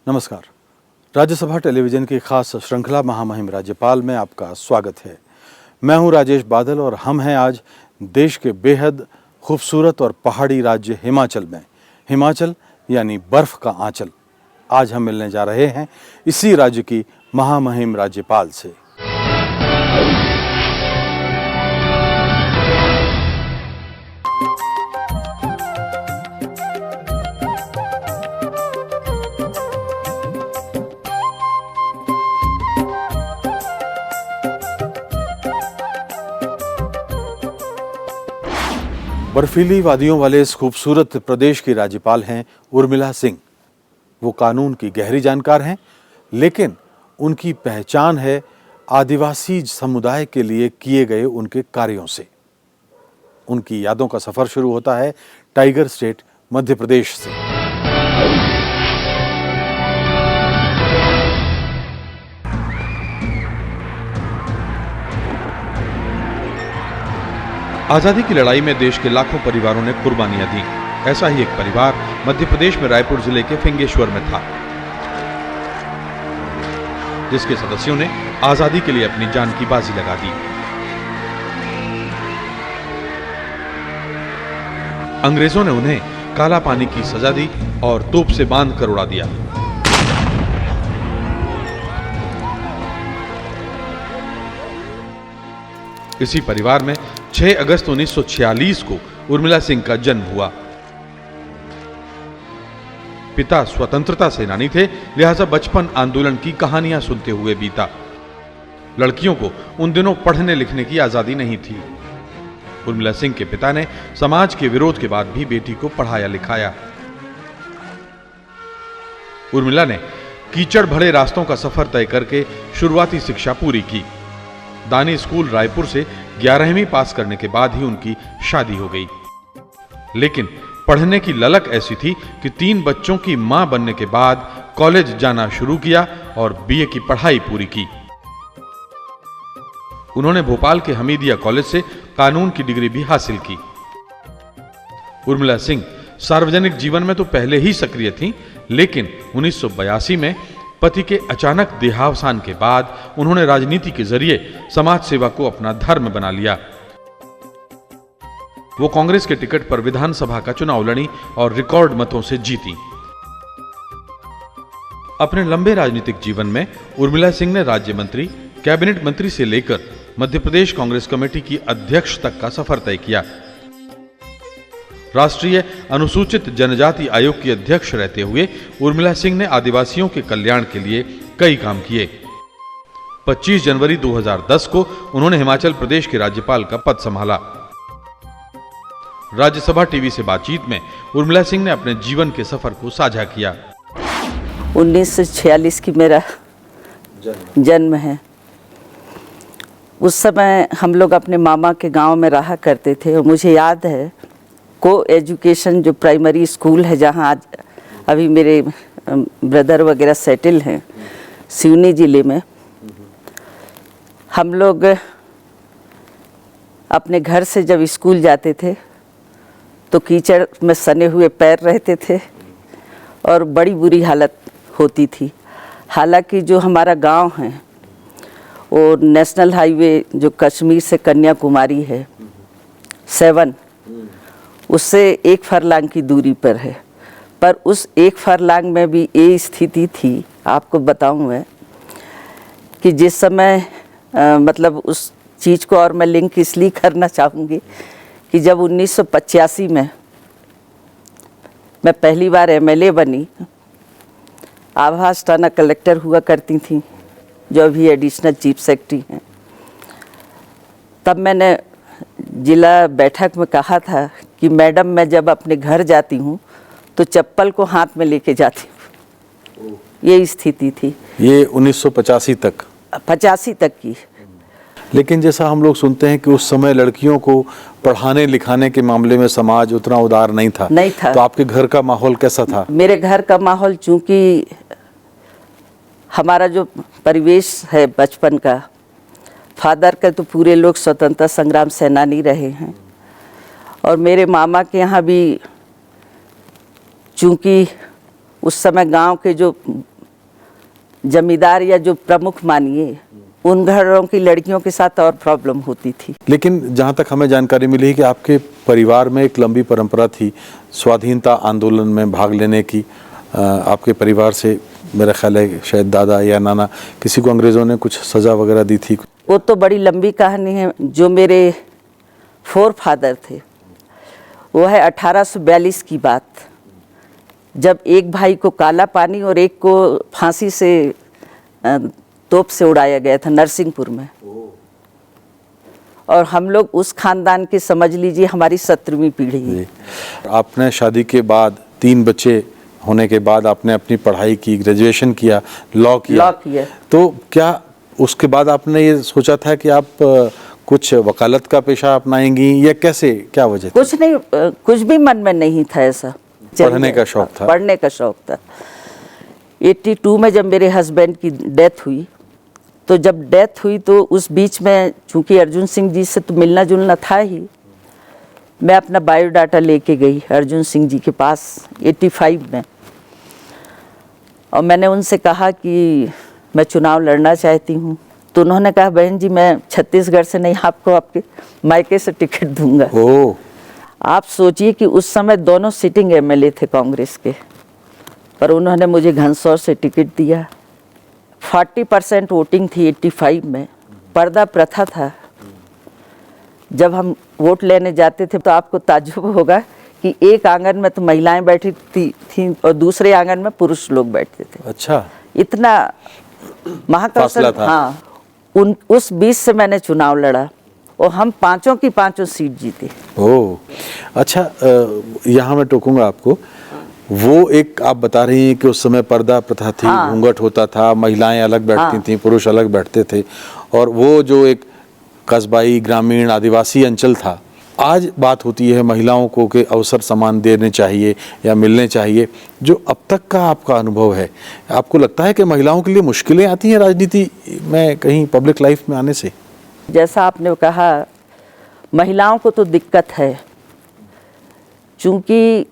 नमस्कार। राज्यसभा टेलीविज़न की खास श्रृंखला महामहिम राज्यपाल में आपका स्वागत है। मैं हूं राजेश बादल और हम हैं आज देश के बेहद खूबसूरत और पहाड़ी राज्य हिमाचल में। हिमाचल यानी बर्फ़ का आंचल। आज हम मिलने जा रहे हैं इसी राज्य की महामहिम राज्यपाल से। बर्फीली वादियों वाले इस खूबसूरत प्रदेश की राज्यपाल हैं उर्मिला सिंह। वो कानून की गहरी जानकार हैं, लेकिन उनकी पहचान है आदिवासी समुदाय के लिए किए गए उनके कार्यों से। उनकी यादों का सफर शुरू होता है टाइगर स्टेट मध्य प्रदेश से। आजादी की लड़ाई में देश के लाखों परिवारों ने कुर्बानियां दी। ऐसा ही एक परिवार मध्य प्रदेश में रायपुर जिले के फिंगेश्वर में था, जिसके सदस्यों ने आजादी के लिए अपनी जान की बाजी लगा दी। अंग्रेजों ने उन्हें काला पानी की सजा दी और तोप से बांध कर उड़ा दिया। इसी परिवार में 6 अगस्त 1946 को उर्मिला सिंह का जन्म हुआ। पिता स्वतंत्रता सेनानी थे, लिहाजा बचपन आंदोलन की कहानियां सुनते हुए बीता। लड़कियों को उन दिनों पढ़ने लिखने की आजादी नहीं थी। उर्मिला सिंह के पिता ने समाज के विरोध के बाद भी बेटी को पढ़ाया लिखाया। उर्मिला ने कीचड़ भरे रास्तों का सफर तय करके शुरुआती शिक्षा पूरी की। दानी स्कूल रायपुर से 11वीं पास करने के बाद ही उनकी शादी हो गई। लेकिन पढ़ने की ललक ऐसी थी कि 3 बच्चों की मां बनने के बाद कॉलेज जाना शुरू किया और बीए की पढ़ाई पूरी की। उन्होंने भोपाल के हमीदिया कॉलेज से कानून की डिग्री भी हासिल की। उर्मिला सिंह सार्वजनिक जीवन में तो पहले ही सक्रिय थीं, लेकिन 1982 में पति के अचानक देहावसान के बाद उन्होंने राजनीति के जरिए समाज सेवा को अपना धर्म बना लिया। वो कांग्रेस के टिकट पर विधानसभा का चुनाव लड़ी और रिकॉर्ड मतों से जीती। अपने लंबे राजनीतिक जीवन में उर्मिला सिंह ने राज्य मंत्री, कैबिनेट मंत्री से लेकर मध्य प्रदेश कांग्रेस कमेटी की अध्यक्ष तक का सफर तय किया। राष्ट्रीय अनुसूचित जनजाति आयोग की अध्यक्ष रहते हुए उर्मिला सिंह ने आदिवासियों के कल्याण के लिए कई काम किए। 25 जनवरी 2010 को उन्होंने हिमाचल प्रदेश के राज्यपाल का पद संभाला। राज्यसभा टीवी से बातचीत में उर्मिला सिंह ने अपने जीवन के सफर को साझा किया। 1946 की मेरा जन्म है। उस समय हम लोग अपने मामा के गांव में रहा करते थे और मुझे याद है को एजुकेशन जो प्राइमरी स्कूल है, जहाँ आज अभी मेरे ब्रदर वगैरह सेटल हैं, सिवनी ज़िले में। हम लोग अपने घर से जब स्कूल जाते थे तो कीचड़ में सने हुए पैर रहते थे और बड़ी बुरी हालत होती थी। हालांकि जो हमारा गांव है वो नेशनल हाईवे जो कश्मीर से कन्याकुमारी है 7, उससे 1 फरलांग की दूरी पर है। पर उस 1 फरलांग में भी ये स्थिति थी, आपको बताऊं मैं, कि जिस समय मतलब उस चीज़ को और मैं लिंक इसलिए करना चाहूँगी कि जब 1985 में मैं पहली बार एमएलए बनी, आभास टाना कलेक्टर हुआ करती थी, जो अभी एडिशनल चीफ सेक्रेटरी हैं, तब मैंने जिला बैठक में कहा था कि मैडम मैं जब अपने घर जाती हूँ तो चप्पल को हाथ में लेके जाती हूँ। ये स्थिति थी। ये 1985 तक 85 तक की। लेकिन जैसा हम लोग सुनते हैं कि उस समय लड़कियों को पढ़ाने लिखाने के मामले में समाज उतना उदार नहीं था। तो आपके घर का माहौल कैसा था? मेरे घर का माहौल, चूँकि हमारा जो परिवेश है बचपन का, फादर का तो पूरे लोग स्वतंत्रता संग्राम सेनानी रहे हैं और मेरे मामा के यहाँ भी, चूँकि उस समय गांव के जो जमींदार या जो प्रमुख मानिए उन घरों की लड़कियों के साथ और प्रॉब्लम होती थी। लेकिन जहाँ तक हमें जानकारी मिली है कि आपके परिवार में एक लंबी परंपरा थी स्वाधीनता आंदोलन में भाग लेने की। आपके परिवार से मेरा ख्याल है शायद दादा या नाना किसी को अंग्रेज़ों ने कुछ सज़ा वगैरह दी थी। वो तो बड़ी लंबी कहानी है। जो मेरे फोर फादर थे वो है 1842 की बात, जब एक भाई को काला पानी और एक को फांसी से तोप से उड़ाया गया था नरसिंहपुर में। और हम लोग उस खानदान की समझ लीजिए हमारी 17वीं पीढ़ी है। आपने शादी के बाद 3 बच्चे होने के बाद आपने अपनी पढ़ाई की, ग्रेजुएशन किया, लॉ किया। तो क्या उसके बाद आपने ये सोचा था कि आप कुछ वकालत का पेशा अपनाएंगी या कैसे, क्या वजह थी? कुछ नहीं, कुछ भी मन में नहीं था ऐसा। पढ़ने का शौक था? पढ़ने का शौक था। 82 में जब मेरे हस्बैंड की डेथ हुई, तो जब डेथ हुई तो उस बीच में चूंकि अर्जुन सिंह जी से तो मिलना जुलना था ही, मैं अपना बायोडाटा लेके गई अर्जुन सिंह जी के पास 85 में, और मैंने उनसे कहा कि मैं चुनाव लड़ना चाहती हूँ। तो उन्होंने कहा बहन जी मैं छत्तीसगढ़ से नहीं, आपको आपके मायके से टिकट दूंगा। आप सोचिए कि उस समय दोनों सिटिंग एमएलए थे कांग्रेस के, पर उन्होंने मुझे घनसौर से टिकट दिया। 40% वोटिंग थी 85 में। पर्दा प्रथा था। जब हम वोट लेने जाते थे तो आपको ताज्जुब होगा कि एक आंगन में तो महिलाएं बैठी थी और दूसरे आंगन में पुरुष लोग बैठते थे। अच्छा, इतना महाकौशल था। हाँ, उस बीच से मैंने चुनाव लड़ा और हम 5 की 5 सीट जीते। ओह, अच्छा, यहाँ मैं टोकूंगा आपको। वो एक आप बता रही हैं कि उस समय पर्दा प्रथा थी, घूंघट होता था, महिलाएं अलग बैठती थीं, पुरुष अलग बैठते थे, और वो जो एक कस्बाई ग्रामीण आदिवासी अंचल था। आज बात होती है महिलाओं को कि अवसर समान देने चाहिए या मिलने चाहिए। जो अब तक का आपका अनुभव है, आपको लगता है कि महिलाओं के लिए मुश्किलें आती हैं राजनीति में, कहीं पब्लिक लाइफ में आने से? जैसा आपने कहा, महिलाओं को तो दिक्कत है, चूंकि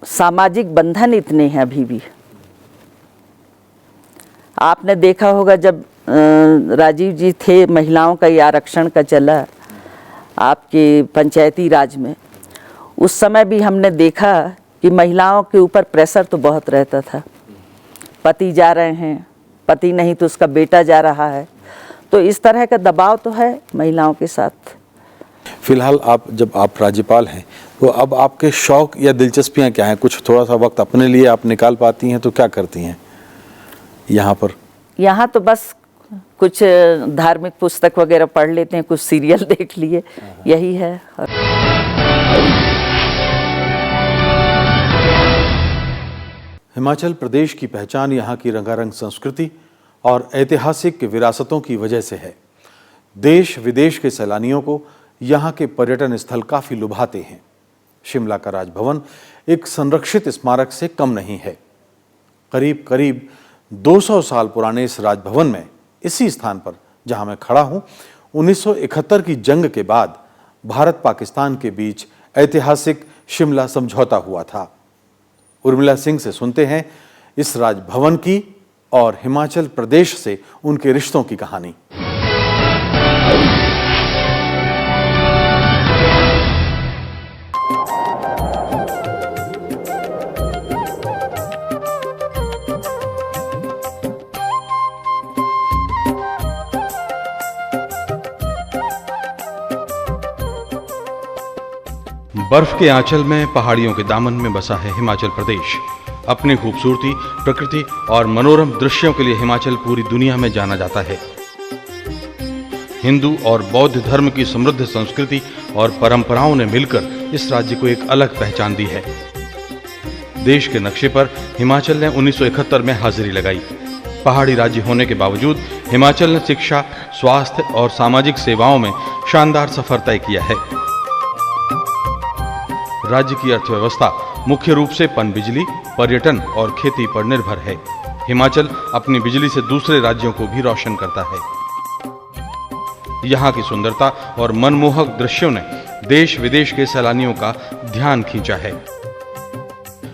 सामाजिक बंधन इतने हैं अभी भी। आपने देखा होगा जब राजीव जी थे, महिलाओं का ये आरक्षण का चला आपके पंचायती राज में, उस समय भी हमने देखा कि महिलाओं के ऊपर प्रेशर तो बहुत रहता था। पति जा रहे हैं, पति नहीं तो उसका बेटा जा रहा है, तो इस तरह का दबाव तो है महिलाओं के साथ। फिलहाल आप राज्यपाल हैं, तो अब आपके शौक या दिलचस्पियां क्या हैं? कुछ थोड़ा सा वक्त अपने लिए आप निकाल पाती हैं तो क्या करती हैं यहाँ पर? यहाँ तो बस कुछ धार्मिक पुस्तक वगैरह पढ़ लेते हैं, कुछ सीरियल देख लिए, यही है। हिमाचल प्रदेश की पहचान यहाँ की रंगारंग संस्कृति और ऐतिहासिक विरासतों की वजह से है। देश विदेश के सैलानियों को यहाँ के पर्यटन स्थल काफ़ी लुभाते हैं। शिमला का राजभवन एक संरक्षित स्मारक से कम नहीं है। करीब करीब 200 साल पुराने इस राजभवन में, इसी स्थान पर जहां मैं खड़ा हूं, 1971 की जंग के बाद भारत पाकिस्तान के बीच ऐतिहासिक शिमला समझौता हुआ था। उर्मिला सिंह से सुनते हैं इस राजभवन की और हिमाचल प्रदेश से उनके रिश्तों की कहानी। बर्फ के आंचल में पहाड़ियों के दामन में बसा है हिमाचल प्रदेश। अपनी खूबसूरती, प्रकृति और मनोरम दृश्यों के लिए हिमाचल पूरी दुनिया में जाना जाता है। हिंदू और बौद्ध धर्म की समृद्ध संस्कृति और परंपराओं ने मिलकर इस राज्य को एक अलग पहचान दी है। देश के नक्शे पर हिमाचल ने 1971 में हाजिरी लगाई। पहाड़ी राज्य होने के बावजूद हिमाचल ने शिक्षा, स्वास्थ्य और सामाजिक सेवाओं में शानदार सफर तय किया है। राज्य की अर्थव्यवस्था मुख्य रूप से पनबिजली, पर्यटन और खेती पर निर्भर है। हिमाचल अपनी बिजली से दूसरे राज्यों को भी रोशन करता है। यहाँ की सुंदरता और मनमोहक दृश्यों ने देश विदेश के सैलानियों का ध्यान खींचा है।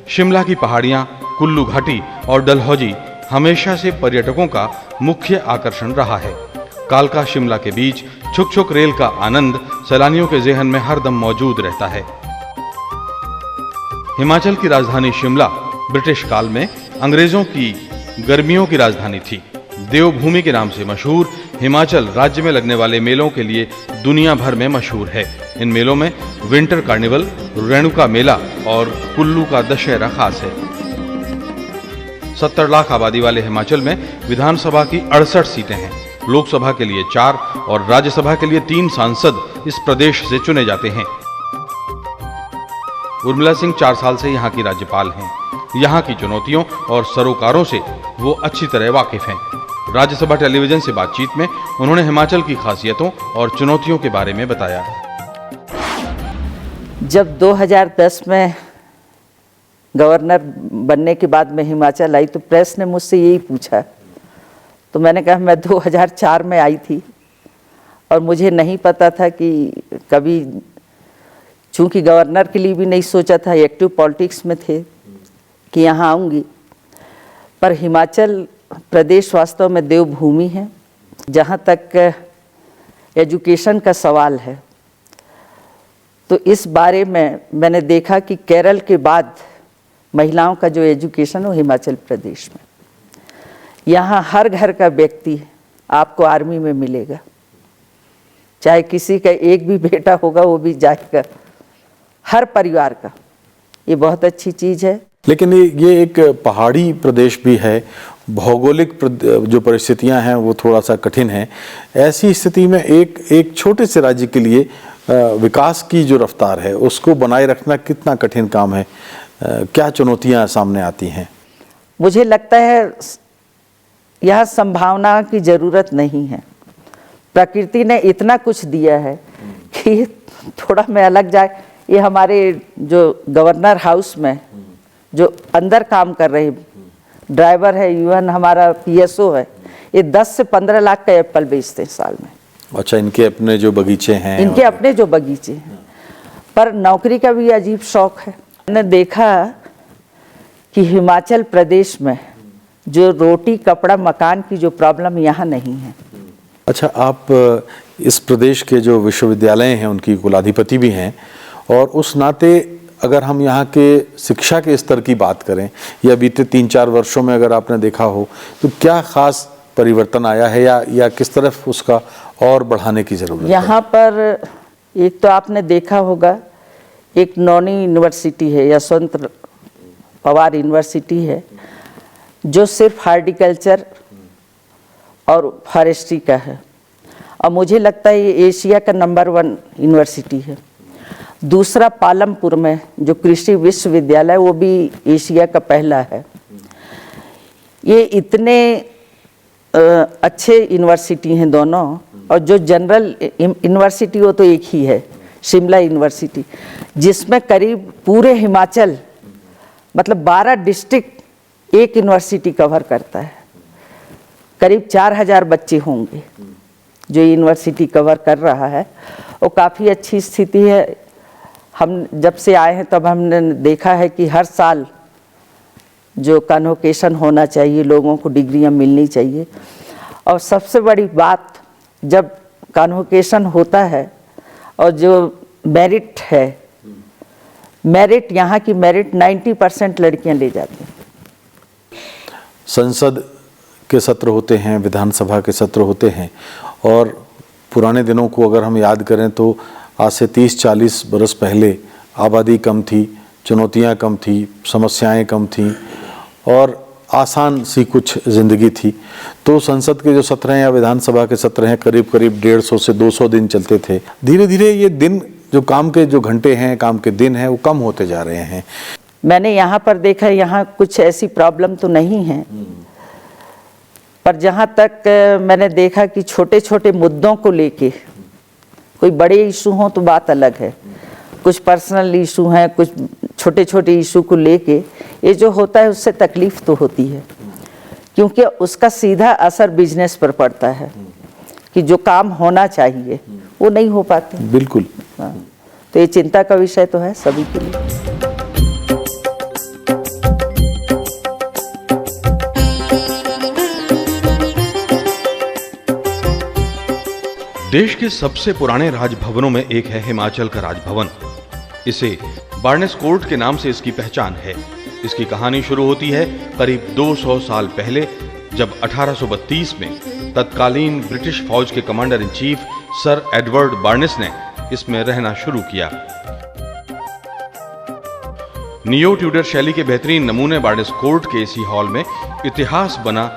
शिमला की पहाड़ियाँ कुल्लू घाटी और डलहौजी हमेशा से पर्यटकों का मुख्य आकर्षण रहा है। कालका शिमला के बीच छुक छुक रेल का आनंद सैलानियों के जेहन में हरदम मौजूद रहता है। हिमाचल की राजधानी शिमला ब्रिटिश काल में अंग्रेजों की गर्मियों की राजधानी थी। देवभूमि के नाम से मशहूर हिमाचल राज्य में लगने वाले मेलों के लिए दुनिया भर में मशहूर है। इन मेलों में विंटर कार्निवल, रेणुका मेला और कुल्लू का दशहरा खास है। 70 लाख आबादी वाले हिमाचल में विधानसभा की 68 सीटें हैं। लोकसभा के लिए 4 और राज्यसभा के लिए 3 सांसद इस प्रदेश से चुने जाते हैं। उर्मिला सिंह 4 साल से यहाँ की राज्यपाल हैं। यहाँ की चुनौतियों और सरोकारों से वो अच्छी तरह वाकिफ हैं। राज्यसभा टेलीविजन से बातचीत में उन्होंने हिमाचल की खासियतों और चुनौतियों के बारे में बताया। जब 2010 में गवर्नर बनने के बाद मैं हिमाचल आई तो प्रेस ने मुझसे यही पूछा, तो मैंने कहा मैं 2004 में आई थी और मुझे नहीं पता था कि कभी, चूंकि गवर्नर के लिए भी नहीं सोचा था, एक्टिव पॉलिटिक्स में थे कि यहाँ आऊँगी। पर हिमाचल प्रदेश वास्तव में देवभूमि है। जहाँ तक एजुकेशन का सवाल है तो इस बारे में मैंने देखा कि केरल के बाद महिलाओं का जो एजुकेशन हो हिमाचल प्रदेश में, यहाँ हर घर का व्यक्ति आपको आर्मी में मिलेगा। चाहे किसी का एक भी बेटा होगा वो भी जाएगा, हर परिवार का। ये बहुत अच्छी चीज़ है। लेकिन ये एक पहाड़ी प्रदेश भी है, भौगोलिक जो परिस्थितियां हैं वो थोड़ा सा कठिन है। ऐसी स्थिति में एक छोटे से राज्य के लिए विकास की जो रफ्तार है उसको बनाए रखना कितना कठिन काम है, क्या चुनौतियां सामने आती हैं? मुझे लगता है यह संभावना की ज़रूरत नहीं है। प्रकृति ने इतना कुछ दिया है कि थोड़ा में अलग जाए। ये हमारे जो गवर्नर हाउस में जो अंदर काम कर रहे ड्राइवर है, इवन हमारा पीएसओ है, ये 10 से 15 लाख का एप्पल बेचते हैं साल में। अच्छा, इनके अपने जो बगीचे हैं, इनके अपने जो बगीचे हैं, पर नौकरी का भी अजीब शौक है। मैंने देखा कि हिमाचल प्रदेश में जो रोटी कपड़ा मकान की जो प्रॉब्लम यहाँ नहीं है। अच्छा, आप इस प्रदेश के जो विश्वविद्यालय हैं उनकी कुलाधिपति भी हैं, और उस नाते अगर हम यहाँ के शिक्षा के स्तर की बात करें या बीते 3-4 वर्षों में अगर आपने देखा हो तो क्या खास परिवर्तन आया है या किस तरफ उसका और बढ़ाने की ज़रूरत है? यहाँ पर एक तो आपने देखा होगा, एक नौनी यूनिवर्सिटी है, यशवंत पवार यूनिवर्सिटी है, जो सिर्फ हार्टिकल्चर और फॉरेस्ट्री का है, और मुझे लगता है ये एशिया का नंबर 1 यूनिवर्सिटी है। दूसरा पालमपुर में जो कृषि विश्वविद्यालय, वो भी एशिया का पहला है। ये इतने अच्छे यूनिवर्सिटी हैं दोनों, और जो जनरल यूनिवर्सिटी वो तो एक ही है, शिमला यूनिवर्सिटी, जिसमें करीब पूरे हिमाचल मतलब 12 डिस्ट्रिक्ट एक यूनिवर्सिटी कवर करता है। करीब 4000 बच्चे होंगे जो यूनिवर्सिटी कवर कर रहा है, और काफ़ी अच्छी स्थिति है। हम जब से आए हैं तब हमने देखा है कि हर साल जो कन्वोकेशन होना चाहिए, लोगों को डिग्रियां मिलनी चाहिए। और सबसे बड़ी बात, जब कन्वोकेशन होता है और जो मेरिट है, मेरिट यहाँ की मेरिट 90% लड़कियां ले जाती हैं। संसद के सत्र होते हैं, विधानसभा के सत्र होते हैं, और पुराने दिनों को अगर हम याद करें तो आज से 30-40 बरस पहले आबादी कम थी, चुनौतियां कम थी, समस्याएं कम थीं और आसान सी कुछ ज़िंदगी थी। तो संसद के जो सत्र हैं या विधानसभा के सत्र हैं करीब 150 से 200 दिन चलते थे। धीरे धीरे ये दिन, जो काम के जो घंटे हैं, काम के दिन हैं, वो कम होते जा रहे हैं। मैंने यहाँ पर देखा, यहाँ कुछ ऐसी प्रॉब्लम तो नहीं है, पर जहाँ तक मैंने देखा कि छोटे छोटे मुद्दों को लेके कोई बड़े इशू हों तो बात अलग है, कुछ पर्सनल इशू हैं, कुछ छोटे छोटे इशू को लेके ये जो होता है उससे तकलीफ तो होती है, क्योंकि उसका सीधा असर बिजनेस पर पड़ता है कि जो काम होना चाहिए वो नहीं हो पाते। बिल्कुल। हाँ, तो ये चिंता का विषय तो है सभी के लिए। देश के सबसे पुराने राजभवनों में एक है हिमाचल का राजभवन। इसे बार्नेस कोर्ट के नाम से इसकी पहचान है। इसकी कहानी शुरू होती है करीब 200 साल पहले, जब 1832 में तत्कालीन ब्रिटिश फौज के commander in chief sir Edward baldness ने इसमें रहना शुरू किया। नियो ट्यूडर शैली के बेहतरीन नमूने बार्नेस कोर्ट के इसी हॉल में इतिहास बना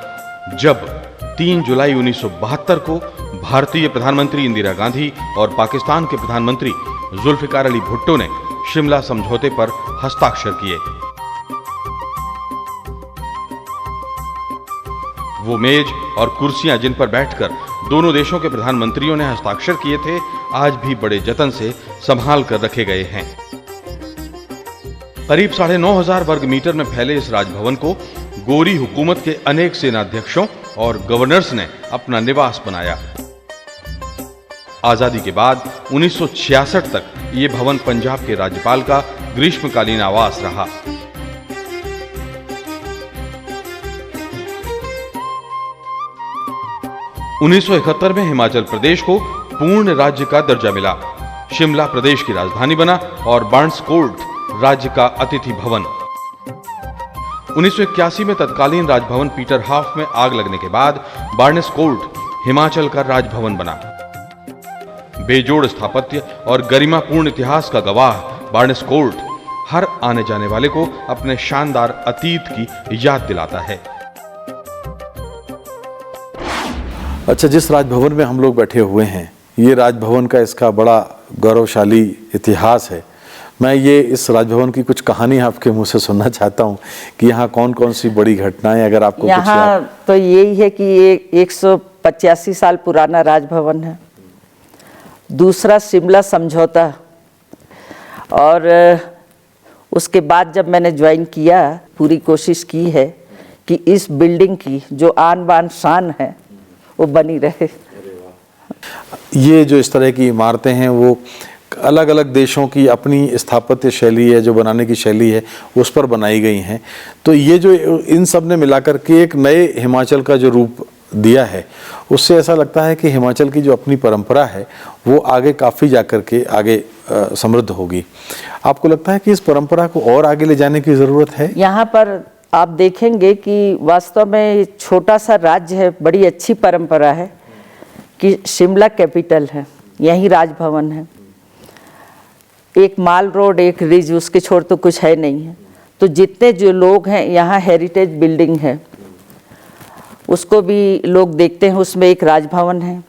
जब 3 जुलाई 1972 को भारतीय प्रधानमंत्री इंदिरा गांधी और पाकिस्तान के प्रधानमंत्री जुल्फिकार अली भुट्टो ने शिमला समझौते पर हस्ताक्षर किए। वो मेज और कुर्सियां जिन पर बैठकर दोनों देशों के प्रधानमंत्रियों ने हस्ताक्षर किए थे, आज भी बड़े जतन से संभाल कर रखे गए हैं। करीब 9,500 वर्ग मीटर में फैले इस राजभवन को गोरी हुकूमत के अनेक सेनाध्यक्षों और गवर्नर्स ने अपना निवास बनाया। आजादी के बाद 1966 तक ये भवन पंजाब के राज्यपाल का ग्रीष्मकालीन आवास रहा। उन्नीस 1971 में हिमाचल प्रदेश को पूर्ण राज्य का दर्जा मिला। शिमला प्रदेश की राजधानी बना और बार्नेस कोर्ट राज्य का अतिथि भवन। 1981 में तत्कालीन राजभवन पीटर हाफ में आग लगने के बाद बार्नेस कोर्ट हिमाचल का राजभवन बना। बेजोड़ स्थापत्य और गरिमापूर्ण इतिहास का गवाह बार्नेस कोर्ट हर आने जाने वाले को अपने शानदार अतीत की याद दिलाता है। अच्छा, जिस राजभवन में हम लोग बैठे हुए हैं, ये राजभवन का इसका बड़ा गौरवशाली इतिहास है। मैं ये इस राजभवन की कुछ कहानी आपके मुंह से सुनना चाहता हूँ कि यहाँ कौन कौन सी बड़ी घटनाएं, अगर आपको यहाँ तो यही है कि ये 185 साल पुराना राजभवन है। दूसरा शिमला समझौता, और उसके बाद जब मैंने ज्वाइन किया, पूरी कोशिश की है कि इस बिल्डिंग की जो आन बान शान है वो बनी रहे। ये जो इस तरह की इमारतें हैं वो अलग अलग देशों की अपनी स्थापत्य शैली है, जो बनाने की शैली है, उस पर बनाई गई हैं। तो ये जो इन सब ने मिलाकर के एक नए हिमाचल का जो रूप दिया है, उससे ऐसा लगता है कि हिमाचल की जो अपनी परंपरा है वो आगे काफ़ी जाकर के आगे समृद्ध होगी। आपको लगता है कि इस परंपरा को और आगे ले जाने की ज़रूरत है? यहाँ पर आप देखेंगे कि वास्तव में छोटा सा राज्य है, बड़ी अच्छी परंपरा है कि शिमला कैपिटल है, यहीं राजभवन है। एक माल रोड, एक रिज, उसके छोड़ तो कुछ है नहीं है। तो जितने जो लोग हैं यहाँ, हेरिटेज बिल्डिंग है, उसको भी लोग देखते हैं। उसमें एक राजभवन है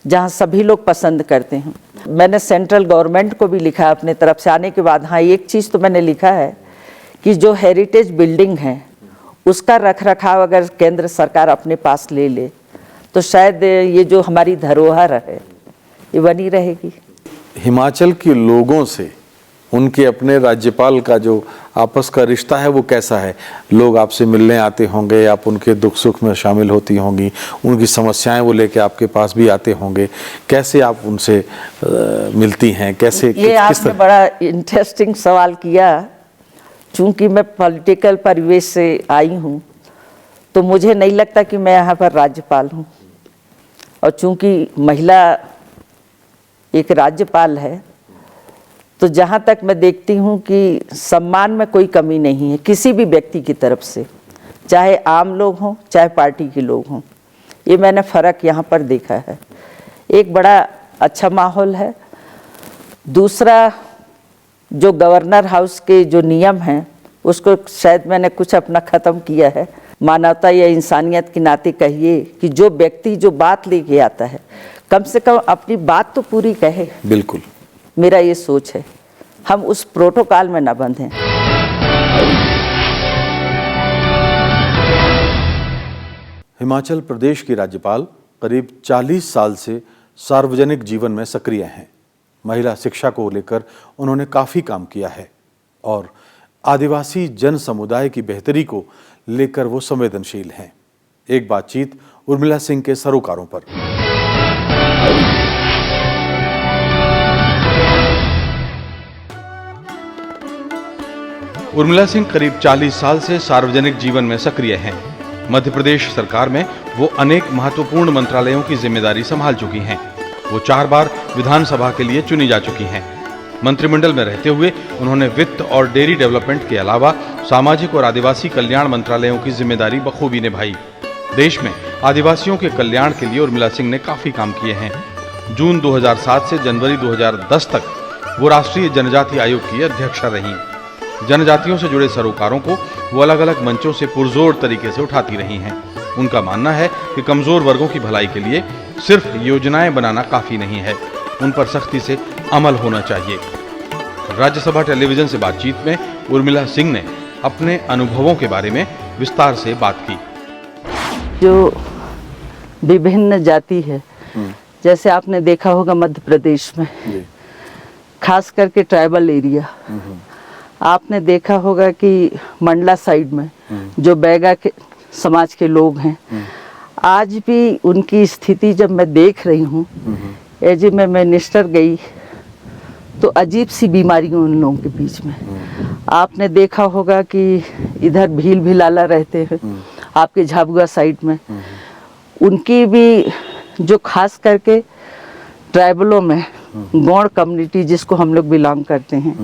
जहाँ सभी लोग पसंद करते हैं। मैंने सेंट्रल गवर्नमेंट को भी लिखा अपने तरफ से आने के बाद। हाँ, एक चीज़ तो मैंने लिखा है कि जो हेरिटेज बिल्डिंग है उसका रखरखाव अगर केंद्र सरकार अपने पास ले ले तो शायद ये जो हमारी धरोहर है ये बनी रहेगी। हिमाचल के लोगों से उनके अपने राज्यपाल का जो आपस का रिश्ता है वो कैसा है? लोग आपसे मिलने आते होंगे, आप उनके दुख सुख में शामिल होती होंगी, उनकी समस्याएं वो लेके आपके पास भी आते होंगे। कैसे आप उनसे मिलती हैं? कैसे ये आपने बड़ा इंटरेस्टिंग सवाल किया। चूंकि मैं पॉलिटिकल परिवेश से आई हूँ तो मुझे नहीं लगता कि मैं यहाँ पर राज्यपाल हूँ, और चूंकि महिला एक राज्यपाल है तो जहाँ तक मैं देखती हूँ कि सम्मान में कोई कमी नहीं है किसी भी व्यक्ति की तरफ से, चाहे आम लोग हों चाहे पार्टी के लोग हों। ये मैंने फ़र्क यहाँ पर देखा है। एक बड़ा अच्छा माहौल है। दूसरा, जो गवर्नर हाउस के जो नियम हैं उसको शायद मैंने कुछ अपना ख़त्म किया है। मानवता या इंसानियत के नाते कहिए कि जो व्यक्ति जो बात लेके आता है कम से कम अपनी बात तो पूरी कहे। बिल्कुल, मेरा ये सोच है, हम उस प्रोटोकॉल में न बंधें। हिमाचल प्रदेश की राज्यपाल करीब 40 साल से सार्वजनिक जीवन में सक्रिय हैं। महिला शिक्षा को लेकर उन्होंने काफ़ी काम किया है और आदिवासी जन समुदाय की बेहतरी को लेकर वो संवेदनशील हैं। एक बातचीत उर्मिला सिंह के सरोकारों पर। उर्मिला सिंह करीब 40 साल से सार्वजनिक जीवन में सक्रिय हैं। मध्य प्रदेश सरकार में वो अनेक महत्वपूर्ण मंत्रालयों की जिम्मेदारी संभाल चुकी हैं। वो 4 बार विधानसभा के लिए चुनी जा चुकी हैं। मंत्रिमंडल में रहते हुए उन्होंने वित्त और डेयरी डेवलपमेंट के अलावा सामाजिक और आदिवासी कल्याण मंत्रालयों की जिम्मेदारी बखूबी निभाई। देश में आदिवासियों के कल्याण के लिए उर्मिला सिंह ने काफी काम किए हैं। जून 2007 से जनवरी 2010 तक वो राष्ट्रीय जनजाति आयोग की अध्यक्षा रहीं। जनजातियों से जुड़े सरोकारों को वो अलग अलग मंचों से पुरजोर तरीके से उठाती रही हैं। उनका मानना है कि कमजोर वर्गों की भलाई के लिए सिर्फ योजनाएं बनाना काफी नहीं है, उन पर सख्ती से अमल होना चाहिए। राज्यसभा टेलीविजन से बातचीत में उर्मिला सिंह ने अपने अनुभवों के बारे में विस्तार से बात की। जो विभिन्न जाति है, जैसे आपने देखा होगा मध्य प्रदेश में, खास करके ट्राइबल एरिया, आपने देखा होगा कि मंडला साइड में जो बैगा के समाज के लोग हैं, आज भी उनकी स्थिति जब मैं देख रही हूँ, एज में मिनिस्टर गई तो अजीब सी बीमारियां उन लोगों के बीच में। आपने देखा होगा कि इधर भील भिलाला रहते हैं, आपके झाबुआ साइड में, उनकी भी जो खास करके ट्राइबलों में गौड़ कम्युनिटी जिसको हम लोग बिलोंग करते हैं,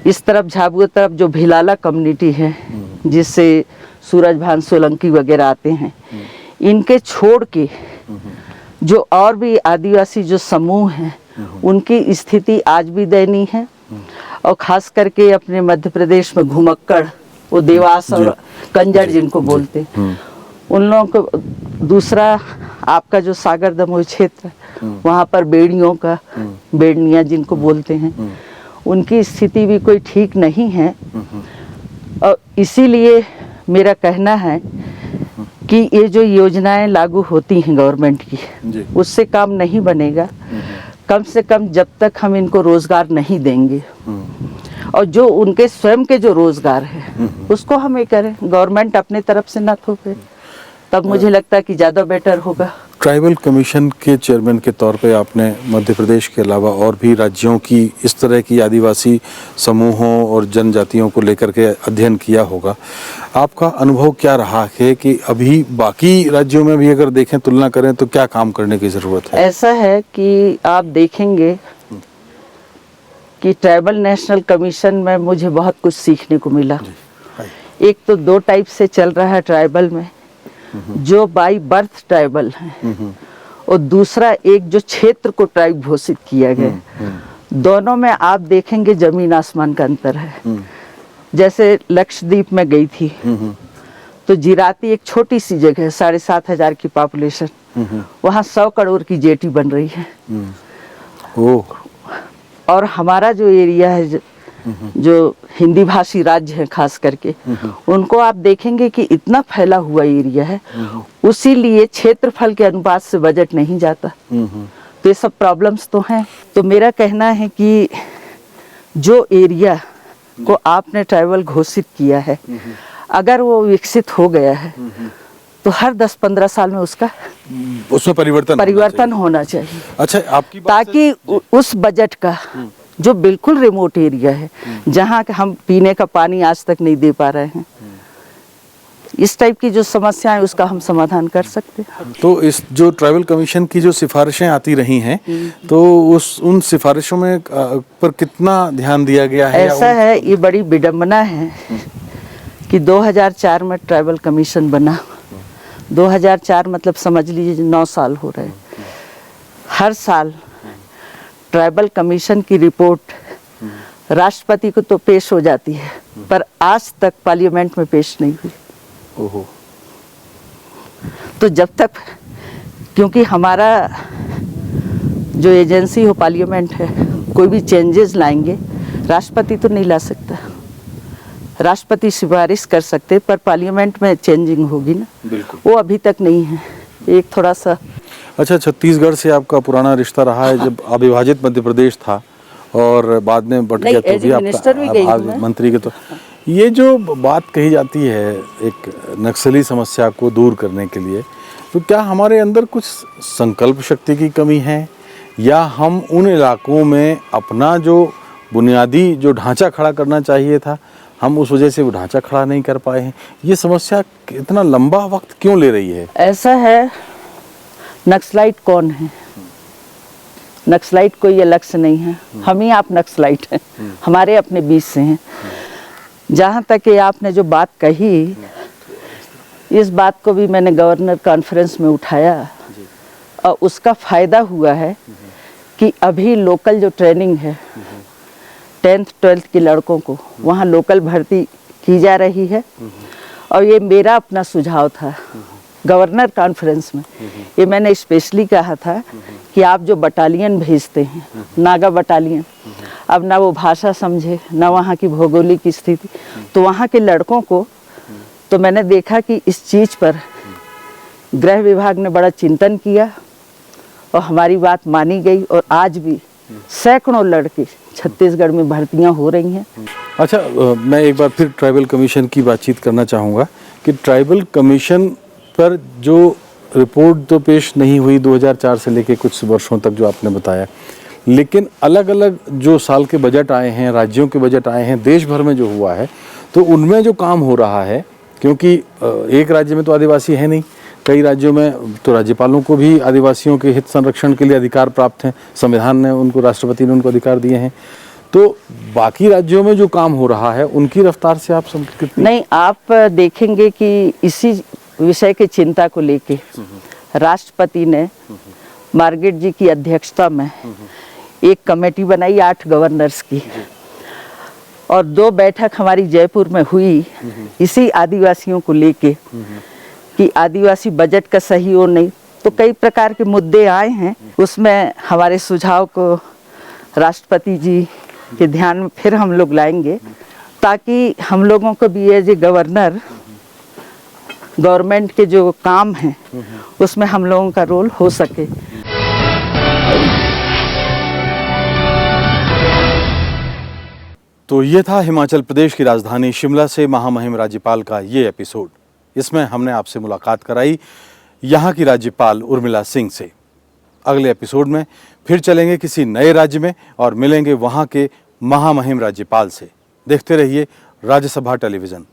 इस तरफ झाबुआ तरफ जो भिलाला कम्युनिटी है जिससे सूरज भान सोलंकी वगैरह आते हैं, इनके छोड़ के जो और भी आदिवासी जो समूह हैं उनकी स्थिति आज भी दयनीय है। और खास करके अपने मध्य प्रदेश में घुमक्कड़, वो देवास और कंजर जिनको बोलते हैं, उन लोगों को, दूसरा आपका जो सागर दमोह क्षेत्र वहाँ पर बेड़ियों का, बेड़निया जिनको बोलते हैं, उनकी स्थिति भी कोई ठीक नहीं है। और इसीलिए मेरा कहना है कि ये जो योजनाएं लागू होती हैं गवर्नमेंट की, उससे काम नहीं बनेगा। कम से कम जब तक हम इनको रोजगार नहीं देंगे और जो उनके स्वयं के जो रोजगार है उसको हम ये करें, गवर्नमेंट अपने तरफ से ना थोपे, तब मुझे लगता है कि ज़्यादा बेटर होगा। ट्राइबल कमीशन के चेयरमैन के तौर पे आपने मध्य प्रदेश के अलावा और भी राज्यों की इस तरह की आदिवासी समूहों और जनजातियों को लेकर के अध्ययन किया होगा। आपका अनुभव क्या रहा है कि अभी बाकी राज्यों में भी अगर देखें, तुलना करें, तो क्या काम करने की ज़रूरत है? ऐसा है कि आप देखेंगे कि ट्राइबल नेशनल कमीशन में मुझे बहुत कुछ सीखने को मिला। एक तो 2 टाइप से चल रहा है ट्राइबल में, जो बाई बर्थ ट्राइबल है, और दूसरा एक जो क्षेत्र को ट्राइब घोषित किया गया। दोनों में आप देखेंगे जमीन आसमान का अंतर है। जैसे लक्षद्वीप में गई थी तो जिराती एक छोटी सी जगह, 7,500 की पॉपुलेशन, वहाँ 100 करोड़ की जेटी बन रही है। और हमारा जो एरिया है, जो हिंदी भाषी राज्य है खास करके, उनको आप देखेंगे कि इतना फैला हुआ एरिया है, उसीलिए क्षेत्रफल के अनुपात से बजट नहीं जाता। तो ये सब प्रॉब्लम्स तो हैं। तो मेरा कहना है कि जो एरिया को आपने ट्राइबल घोषित किया है, अगर वो विकसित हो गया है तो हर 10-15 साल में उसमें परिवर्तन होना चाहिए। अच्छा, आपकी बात ताकि उस बजट का जो बिल्कुल रिमोट एरिया है, जहाँ हम पीने का पानी आज तक नहीं दे पा रहे हैं, इस टाइप की जो समस्या है उसका हम समाधान कर सकते हैं। तो इस जो ट्राइबल कमीशन की जो सिफारिशें आती रही हैं, तो उन सिफारिशों में पर कितना ध्यान दिया गया है? ऐसा है, ये बड़ी विडंबना है कि 2004 में ट्राइबल कमीशन बना। 2004 मतलब समझ लीजिए 9 साल हो रहे। हर साल ट्राइबल कमीशन की रिपोर्ट राष्ट्रपति को तो पेश हो जाती है, पर आज तक पार्लियामेंट में पेश नहीं हुई। ओहो। तो जब तक, क्योंकि हमारा जो एजेंसी हो पार्लियामेंट है, कोई भी चेंजेस लाएंगे राष्ट्रपति तो नहीं ला सकता। राष्ट्रपति सिफारिश कर सकते, पर पार्लियामेंट में चेंजिंग होगी ना, वो अभी तक नहीं है। एक थोड़ा सा। अच्छा, छत्तीसगढ़ से आपका पुराना रिश्ता रहा है, जब अविभाजित मध्य प्रदेश था और बाद में बट गया, तो भी आपका मंत्री के तो ये जो बात कही जाती है एक नक्सली समस्या को दूर करने के लिए, तो क्या हमारे अंदर कुछ संकल्प शक्ति की कमी है, या हम उन इलाकों में अपना जो बुनियादी जो ढांचा खड़ा करना चाहिए था, हम उस वजह से वो ढांचा खड़ा नहीं कर पाए हैं? ये समस्या इतना लंबा वक्त क्यों ले रही है? ऐसा है, नक्सलाइट कौन है? नक्सलाइट कोई अलग से नहीं है, हम ही आप नक्सलाइट हैं, हमारे अपने बीच से हैं। जहाँ तक ये आपने जो बात कही, इस बात को भी मैंने गवर्नर कॉन्फ्रेंस में उठाया और उसका फ़ायदा हुआ है कि अभी लोकल जो ट्रेनिंग है 10th 12th के लड़कों को वहाँ लोकल भर्ती की जा रही है। और ये मेरा अपना सुझाव था गवर्नर कॉन्फ्रेंस में, ये मैंने स्पेशली कहा था कि आप जो बटालियन भेजते हैं, नागा बटालियन, अब ना वो भाषा समझे ना वहाँ की भौगोलिक स्थिति, तो वहाँ के लड़कों को, तो मैंने देखा कि इस चीज़ पर गृह विभाग ने बड़ा चिंतन किया और हमारी बात मानी गई और आज भी सैकड़ों लड़के छत्तीसगढ़ में भर्तियां हो रही हैं। अच्छा, मैं एक बार फिर ट्राइबल कमीशन की बातचीत करना चाहूँगा कि ट्राइबल कमीशन पर जो रिपोर्ट तो पेश नहीं हुई 2004 से लेके कुछ वर्षों तक जो आपने बताया, लेकिन अलग अलग जो साल के बजट आए हैं, राज्यों के बजट आए हैं, देश भर में जो हुआ है, तो उनमें जो काम हो रहा है, क्योंकि एक राज्य में तो आदिवासी है नहीं, कई राज्यों में तो राज्यपालों को भी आदिवासियों के हित संरक्षण के लिए अधिकार प्राप्त हैं, संविधान ने उनको, राष्ट्रपति ने उनको अधिकार दिए हैं। तो बाकी राज्यों में जो काम हो रहा है उनकी रफ्तार से आप नहीं, आप देखेंगे कि इसी विषय की चिंता को लेके राष्ट्रपति ने मार्गेट जी की अध्यक्षता में एक कमेटी बनाई 8 गवर्नर्स की, और 2 बैठक हमारी जयपुर में हुई इसी आदिवासियों को लेके कि आदिवासी बजट का सही हो नहीं, तो कई प्रकार के मुद्दे आए हैं। उसमें हमारे सुझाव को राष्ट्रपति जी के ध्यान में फिर हम लोग लाएंगे, ताकि हम लोगों को भी एज ए गवर्नर गवर्नमेंट के जो काम हैं उसमें हम लोगों का रोल हो सके। तो ये था हिमाचल प्रदेश की राजधानी शिमला से महामहिम राज्यपाल का ये एपिसोड। इसमें हमने आपसे मुलाकात कराई यहाँ की राज्यपाल उर्मिला सिंह से। अगले एपिसोड में फिर चलेंगे किसी नए राज्य में और मिलेंगे वहाँ के महामहिम राज्यपाल से। देखते रहिए राज्यसभा टेलीविज़न।